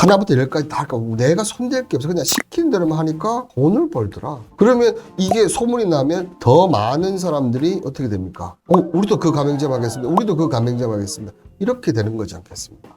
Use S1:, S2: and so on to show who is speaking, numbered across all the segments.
S1: 하나부터 열까지 다 할까? 내가 손댈 게 없어. 그냥 시킨 대로만 하니까 돈을 벌더라. 그러면 이게 소문이 나면 더 많은 사람들이 어떻게 됩니까? 우리도 그 가맹점 하겠습니다. 우리도 그 가맹점 하겠습니다. 이렇게 되는 거지 않겠습니까?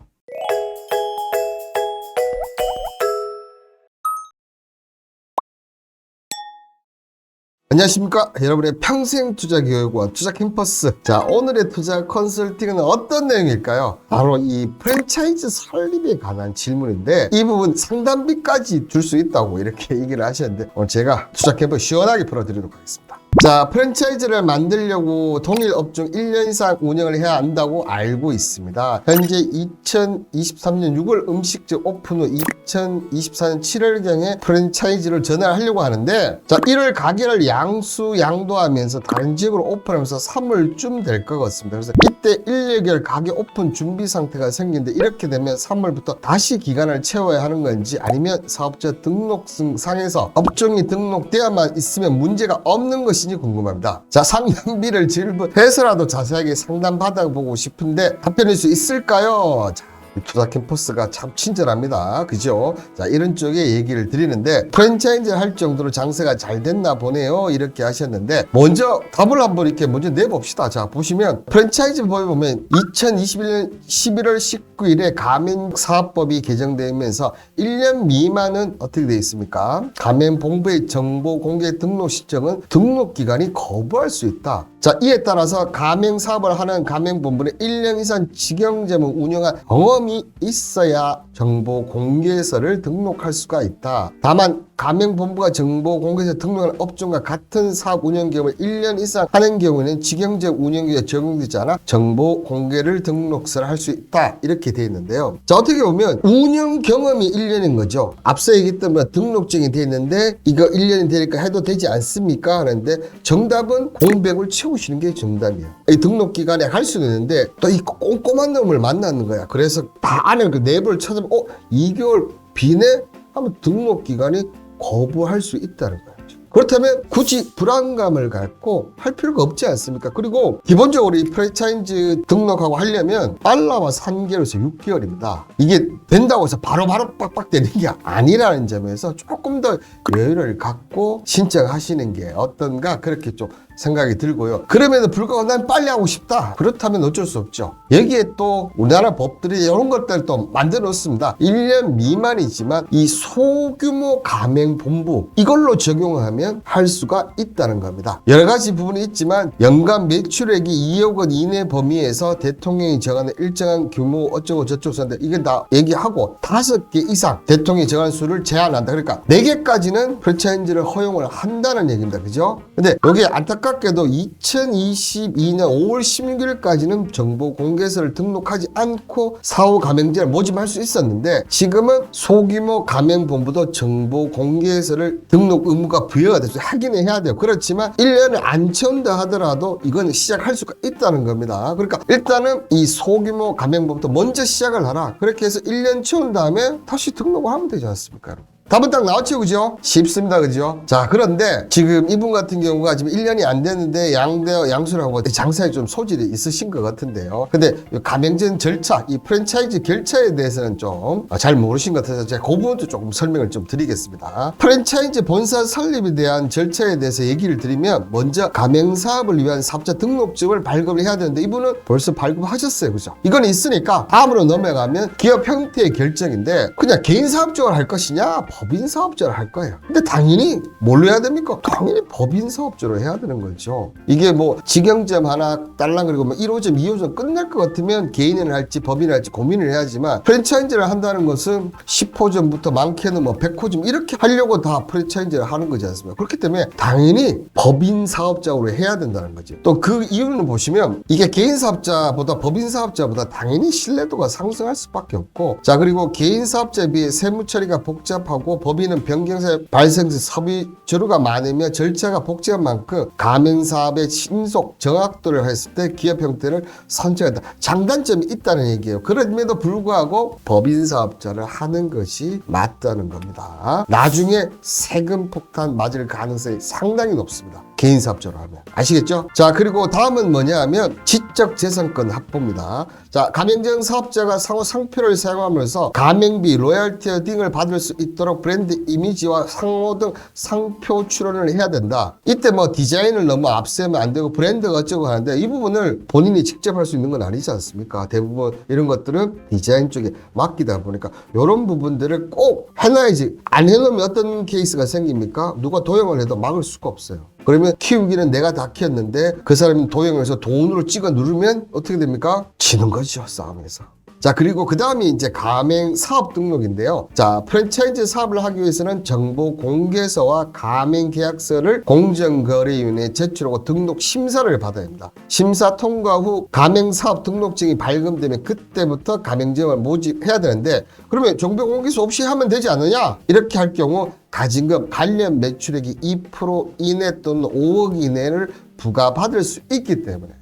S1: 안녕하십니까 여러분의 평생 투자 교육원 투자 캠퍼스. 자, 오늘의 투자 컨설팅은 어떤 내용일까요? 바로 이 프랜차이즈 설립에 관한 질문인데, 이 부분 상담비까지 줄 수 있다고 이렇게 얘기를 하셨는데, 오늘 제가 투자 캠퍼스 시원하게 풀어드리도록 하겠습니다. 자, 프랜차이즈를 만들려고 동일 업종 1년 이상 운영을 해야 한다고 알고 있습니다. 현재 2023년 6월 음식점 오픈 후 2024년 7월경에 프랜차이즈를 전환하려고 하는데, 자, 1월 가게를 양도하면서 다른 지역으로 오픈하면서 3월쯤 될 것 같습니다. 그래서 이때 1, 2개월 가게 오픈 준비 상태가 생기는데, 이렇게 되면 3월부터 다시 기간을 채워야 하는 건지, 아니면 사업자 등록상에서 업종이 등록되어야만 있으면 문제가 없는 것인지 궁금합니다. 자, 상담비를 질문해서라도 자세하게 상담 받아보고 싶은데 답변할 수 있을까요? 자, 투자 캠퍼스가 참 친절합니다. 그죠? 자, 이런 쪽에 얘기를 드리는데, 프랜차이즈 할 정도로 장사가 잘 됐나 보네요. 이렇게 하셨는데, 먼저 답을 한번 이렇게 먼저 내봅시다. 자, 보시면 프랜차이즈 보면 2021년 11월 19일에 가맹사업법이 개정되면서 1년 미만은 어떻게 되어 있습니까? 가맹본부의 정보 공개 등록 시점은 등록기간이 거부할 수 있다. 자, 이에 따라서 가맹사업을 하는 가맹본부는 1년 이상 직영점을 운영한 경험이 있어야 정보 공개서를 등록할 수가 있다. 다만 가맹본부가 정보 공개서 등록한 업종과 같은 사업 운영 경험을 1년 이상 하는 경우에는 직영점 운영기에 적용되지 않아 정보 공개를 등록서를 할 수 있다. 이렇게 되어 있는데요. 자, 어떻게 보면 운영 경험이 1년인 거죠. 앞서 얘기했던 등록증이 되어 있는데 이거 1년이 되니까 해도 되지 않습니까? 하는데 정답은 공백을 채우시는 게 정답이에요. 이 등록 기간에 할 수는 있는데 또 이 꼼꼼한 놈을 만나는 거야. 그래서 다 안에 그 내부를 찾으면 2개월 비내 하면 등록 기간이 거부할 수 있다는 거예요. 그렇다면 굳이 불안감을 갖고 할 필요가 없지 않습니까? 그리고 기본적으로 이 프랜차이즈 등록하고 하려면 빨라봐 3개월에서 6개월입니다. 이게 된다고 해서 바로바로 빡빡 되는 게 아니라는 점에서 조금 더 여유를 갖고 신청하시는 게 어떤가, 그렇게 좀 생각이 들고요. 그럼에도 불구하고 난 빨리 하고 싶다. 그렇다면 어쩔 수 없죠. 여기에 또 우리나라 법들이 이런 것들 또 만들어 놓습니다. 1년 미만이지만 이 소규모 가맹본부 이걸로 적용하면 할 수가 있다는 겁니다. 여러 가지 부분이 있지만 연간 매출액이 2억 원 이내 범위에서 대통령이 정하는 일정한 규모 어쩌고 저쩌고 하는데, 이게 다 얘기하고 5개 이상 대통령이 정한 수를 제한한다. 그러니까 4개까지는 프랜차이즈를 허용을 한다는 얘기입니다. 그죠? 근데 여기 안타깝게도 2022년 5월 16일까지는 정보 공개서를 등록하지 않고 사후 가맹점을 모집할 수 있었는데, 지금은 소규모 가맹본부도 정보 공개서를 등록 의무가 부여가 돼서 확인을 해야 돼요. 그렇지만 1년을 안 채운다 하더라도 이건 시작할 수가 있다는 겁니다. 그러니까 일단은 이 소규모 가맹본부터 먼저 시작을 하라. 그렇게 해서 1년 채운 다음에 다시 등록을 하면 되지 않습니까? 답은 딱 나왔죠, 그죠? 쉽습니다, 그죠? 자, 그런데 지금 이분 같은 경우가 지금 1년이 안 됐는데 양수를 하고 장사에 좀 소질이 있으신 것 같은데요. 근데 가맹점 절차, 이 프랜차이즈 결차에 대해서는 좀 잘 모르신 것 같아서 제가 그 부분도 조금 설명을 좀 드리겠습니다. 프랜차이즈 본사 설립에 대한 절차에 대해서 얘기를 드리면, 먼저 가맹사업을 위한 사업자 등록증을 발급을 해야 되는데 이분은 벌써 발급하셨어요, 그죠? 이건 있으니까 다음으로 넘어가면 기업 형태의 결정인데, 그냥 개인 사업적으로 할 것이냐, 법인 사업자를 할 거예요. 근데 당연히 뭘로 해야 됩니까? 당연히 법인 사업자로 해야 되는 거죠. 이게 뭐 직영점 하나 딸랑 그리고 뭐 1호점, 2호점 끝날 것 같으면 개인을 할지 법인을 할지 고민을 해야지만, 프랜차이즈를 한다는 것은 10호점부터 많게는 뭐 100호점 이렇게 하려고 다 프랜차이즈를 하는 거지 않습니까? 그렇기 때문에 당연히 법인 사업자로 해야 된다는 거지. 또 그 이유는 보시면 이게 개인 사업자보다 법인 사업자보다 당연히 신뢰도가 상승할 수밖에 없고, 자, 그리고 개인 사업자에 비해 세무 처리가 복잡하고 법인은 변경세 발생시 서비 재료가 많으며 절차가 복잡한 만큼 가맹사업의 신속 정확도를 했을 때 기업 형태를 선택한다. 장단점이 있다는 얘기예요. 그럼에도 불구하고 법인 사업자를 하는 것이 맞다는 겁니다. 나중에 세금 폭탄 맞을 가능성이 상당히 높습니다. 개인 사업자로 하면. 아시겠죠? 자, 그리고 다음은 뭐냐 하면 지적재산권 확보입니다. 자, 가맹점 사업자가 상호 상표를 사용하면서 가맹비, 로열티 등을 받을 수 있도록 브랜드 이미지와 상호 등 상표 출원을 해야 된다. 이때 뭐 디자인을 너무 앞세우면 안 되고 브랜드가 어쩌고 하는데 이 부분을 본인이 직접 할 수 있는 건 아니지 않습니까? 대부분 이런 것들은 디자인 쪽에 맡기다 보니까 이런 부분들을 꼭 해놔야지. 안 해놓으면 어떤 케이스가 생깁니까? 누가 도용을 해도 막을 수가 없어요. 그러면 키우기는 내가 다 키웠는데 그 사람이 도용을 해서 돈으로 찍어 누르면 어떻게 됩니까? 지는 거죠, 싸움에서. 자, 그리고 그 다음이 이제 가맹 사업 등록인데요. 자, 프랜차이즈 사업을 하기 위해서는 정보 공개서와 가맹 계약서를 공정거래위원회에 제출하고 등록 심사를 받아야 합니다. 심사 통과 후 가맹 사업 등록증이 발급되면 그때부터 가맹점을 모집해야 되는데 그러면 정보 공개서 없이 하면 되지 않느냐? 이렇게 할 경우 가진금 관련 매출액이 2% 이내 또는 5억 이내를 부과받을 수 있기 때문에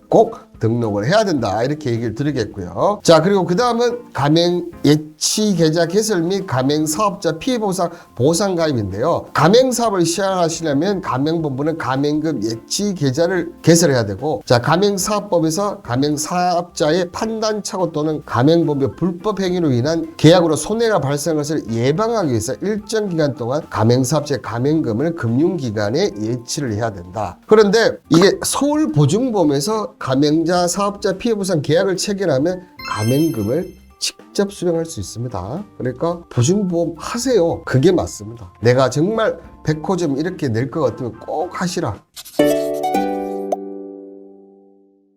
S1: 꼭 등록을 해야 된다, 이렇게 얘기를 드리겠고요. 자, 그리고 그 다음은 가맹 예치 계좌 개설 및 가맹 사업자 피해 보상 가입인데요. 가맹 사업을 시작하시려면 가맹본부는 가맹금 예치 계좌를 개설해야 되고, 자, 가맹 사업법에서 가맹 사업자의 판단착오 또는 가맹본부의 불법 행위로 인한 계약으로 손해가 발생한 것을 예방하기 위해서 일정 기간 동안 가맹 사업자의 가맹금을 금융기관에 예치를 해야 된다. 그런데 이게 서울보증보험에서 가맹 사업자 피해보상 계약을 체결하면 가맹금을 직접 수령할 수 있습니다. 그러니까 보증보험 하세요. 그게 맞습니다. 내가 정말 백호점 이렇게 낼 것 같으면 꼭 하시라.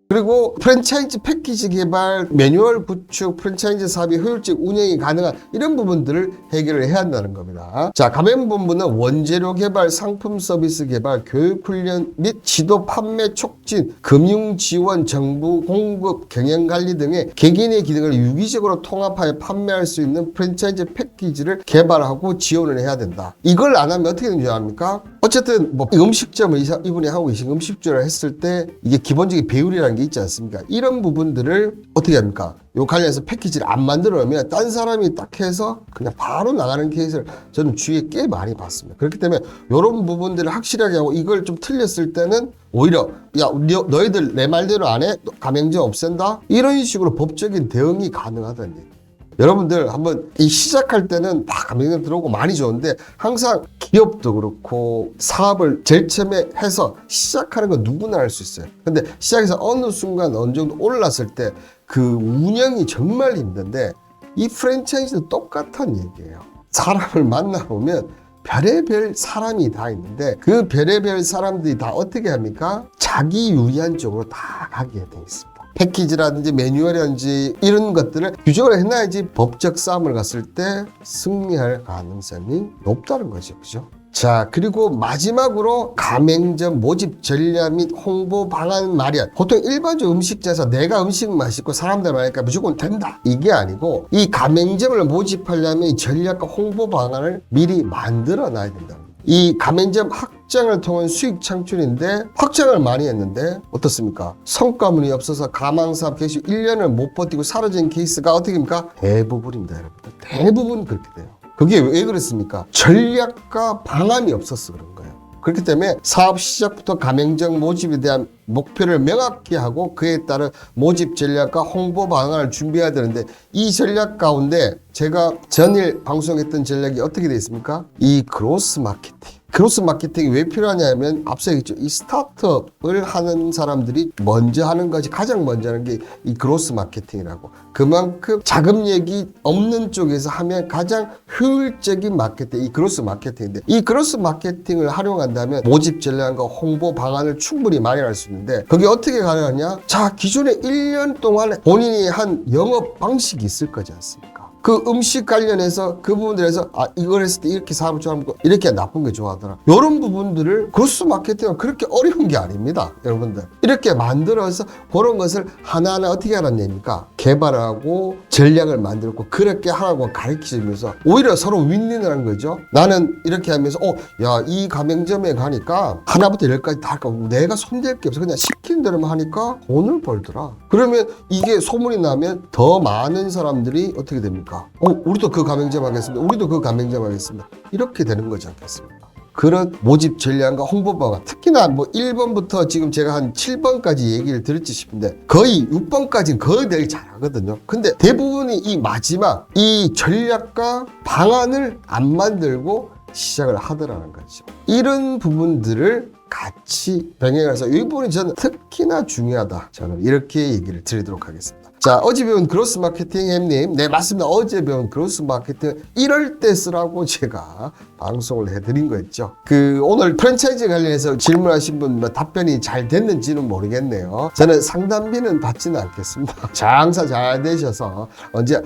S1: 그리고 프랜차이즈 패키지 개발, 매뉴얼 구축, 프랜차이즈 사업의 효율적 운영이 가능한 이런 부분들을 해결을 해야 한다는 겁니다. 자, 가맹본부는 원재료 개발, 상품 서비스 개발, 교육 훈련 및 지도 판매 촉진, 금융 지원, 정부 공급, 경영 관리 등의 개개인의 기능을 유기적으로 통합하여 판매할 수 있는 프랜차이즈 패키지를 개발하고 지원을 해야 된다. 이걸 안 하면 어떻게 되는 줄 압니까? 어쨌든 뭐 음식점을 이분이 하고 계신 음식점을 했을 때 이게 기본적인 배율이라는 게 있지 않습니까? 이런 부분들을 어떻게 합니까? 요 관련해서 패키지를 안 만들어 놓으면 딴 사람이 딱 해서 그냥 바로 나가는 케이스를 저는 주위에 꽤 많이 봤습니다. 그렇기 때문에 이런 부분들을 확실하게 하고 이걸 좀 틀렸을 때는 오히려 야, 너희들 내 말대로 안 해? 가맹점 없앤다? 이런 식으로 법적인 대응이 가능하다는 얘기. 여러분들 한번 이 시작할 때는 막 가맹점 들어오고 많이 좋은데 항상 기업도 그렇고 사업을 제일 처음에 해서 시작하는 건 누구나 할 수 있어요. 근데 시작해서 어느 순간 어느 정도 올랐을 때 그 운영이 정말 힘든데 이 프랜차이즈도 똑같은 얘기예요. 사람을 만나보면 별의별 사람이 다 있는데 그 별의별 사람들이 다 어떻게 합니까? 자기 유리한 쪽으로 다 가게 돼 있습니다. 패키지라든지 매뉴얼이라든지 이런 것들을 규정을 해놔야지 법적 싸움을 갔을 때 승리할 가능성이 높다는 거죠. 그죠? 자, 그리고 마지막으로 가맹점 모집 전략 및 홍보 방안 마련. 보통 일반적으로 음식점에서 내가 음식 맛있고 사람들 많으니까 무조건 된다, 이게 아니고 이 가맹점을 모집하려면 이 전략과 홍보 방안을 미리 만들어 놔야 된다. 이 가맹점 확장을 통한 수익 창출인데 확장을 많이 했는데 어떻습니까? 성과물이 없어서 가망사업 개시 1년을 못 버티고 사라진 케이스가 어떻게입니까? 대부분입니다, 여러분들. 대부분 그렇게 돼요. 그게 왜 그랬습니까? 전략과 방안이 없어서 그런 거예요. 그렇기 때문에 사업 시작부터 가맹점 모집에 대한 목표를 명확히 하고 그에 따른 모집 전략과 홍보 방안을 준비해야 되는데 이 전략 가운데 제가 전일 방송했던 전략이 어떻게 되어 있습니까? 이 그로스 마케팅. 그로스 마케팅이 왜 필요하냐면 앞서 얘기했죠. 이 스타트업을 하는 사람들이 먼저 하는 것이 가장 먼저 하는 게 이 그로스 마케팅이라고. 그만큼 자금력이 없는 쪽에서 하면 가장 효율적인 마케팅, 이 그로스 마케팅인데 이 그로스 마케팅을 활용한다면 모집 전략과 홍보 방안을 충분히 마련할 수 있는데 그게 어떻게 가능하냐? 자, 기존에 1년 동안 본인이 한 영업 방식이 있을 거지 않습니까? 그 음식 관련해서 그 부분들에서 이걸 했을 때 이렇게 사업을 좋아하고 이렇게 나쁜 게 좋아하더라. 이런 부분들을 크로스 마케팅은 그렇게 어려운 게 아닙니다, 여러분들. 이렇게 만들어서 그런 것을 하나하나 어떻게 하라는 얘기입니까? 개발하고 전략을 만들고 그렇게 하라고 가르치면서 오히려 서로 윈윈을 한 거죠. 나는 이렇게 하면서 야, 이 가맹점에 가니까 하나부터 열까지 다 할까? 내가 손댈 게 없어. 그냥 시키는 대로만 하니까 돈을 벌더라. 그러면 이게 소문이 나면 더 많은 사람들이 어떻게 됩니까? 우리도 그 가맹점 하겠습니다. 우리도 그 가맹점 하겠습니다. 이렇게 되는 거지 않겠습니까? 그런 모집 전략과 홍보방안, 특히나 뭐 1번부터 지금 제가 한 7번까지 얘기를 드렸지 싶은데 거의 6번까지는 거의 되게 잘하거든요. 근데 대부분이 이 마지막 이 전략과 방안을 안 만들고 시작을 하더라는 거죠. 이런 부분들을 같이 병행해서 이 부분이 저는 특히나 중요하다. 저는 이렇게 얘기를 드리도록 하겠습니다. 자, 어제 배운 그로스 마케팅 햄님. 네, 맞습니다. 어제 배운 그로스 마케팅 이럴 때 쓰라고 제가 방송을 해드린 거였죠. 오늘 프랜차이즈 관련해서 질문하신 분 답변이 잘 됐는지는 모르겠네요. 저는 상담비는 받지는 않겠습니다. 장사 잘 되셔서 언제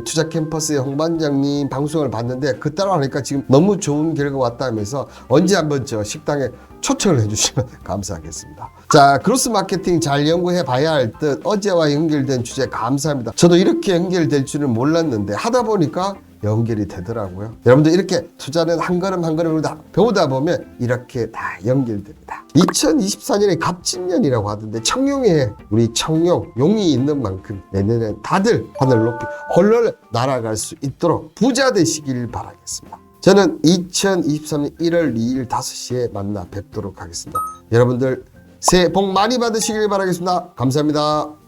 S1: 투자 캠퍼스의 홍반장님 방송을 봤는데 그 따라 하니까 지금 너무 좋은 결과 왔다면서 언제 한번 저 식당에 초청을 해주시면 감사하겠습니다. 자, 크로스 마케팅 잘 연구해 봐야 할 듯 어제와 연결된 주제 감사합니다. 저도 이렇게 연결될 줄은 몰랐는데 하다 보니까 연결이 되더라고요. 여러분들 이렇게 투자는 한 걸음 한 걸음을 다 배우다 보면 이렇게 다 연결됩니다. 2024년에 갑진년이라고 하던데 청룡에 우리 청룡 용이 있는 만큼 내년엔 다들 하늘 높이 헐렁 날아갈 수 있도록 부자 되시길 바라겠습니다. 저는 2023년 1월 2일 5시에 만나 뵙도록 하겠습니다. 여러분들 새해 복 많이 받으시길 바라겠습니다. 감사합니다.